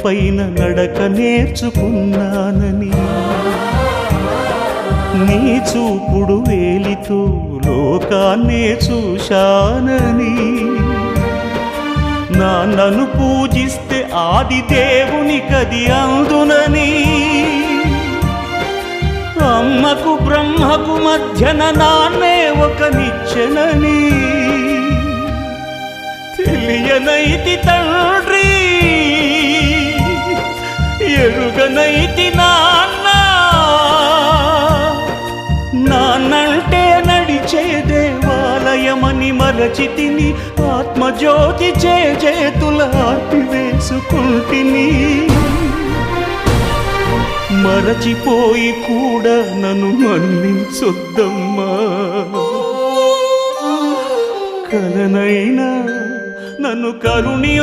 పైన నడక నేర్చుకున్నానని, నీ చూపుడు వేలితో లోకాన్నే చూశానని, నాన్నను పూజిస్తే ఆది దేవుని కది అందునని, అమ్మకు బ్రహ్మకు మధ్యన నాన్నే ఒక నిచ్చెనని తెలియనైతి తండ్రి, ఎరుగనైతి నాన్న. నాన్నంటే నడిచే దేవాలయమని మరచితిని, ఆత్మజ్యోతి చేతుల ఆపివేసుకుంటిని. మరచిపోయి కూడా నన్ను మన్నించొద్దమ్మా, కలనైనా నన్ను కరుణి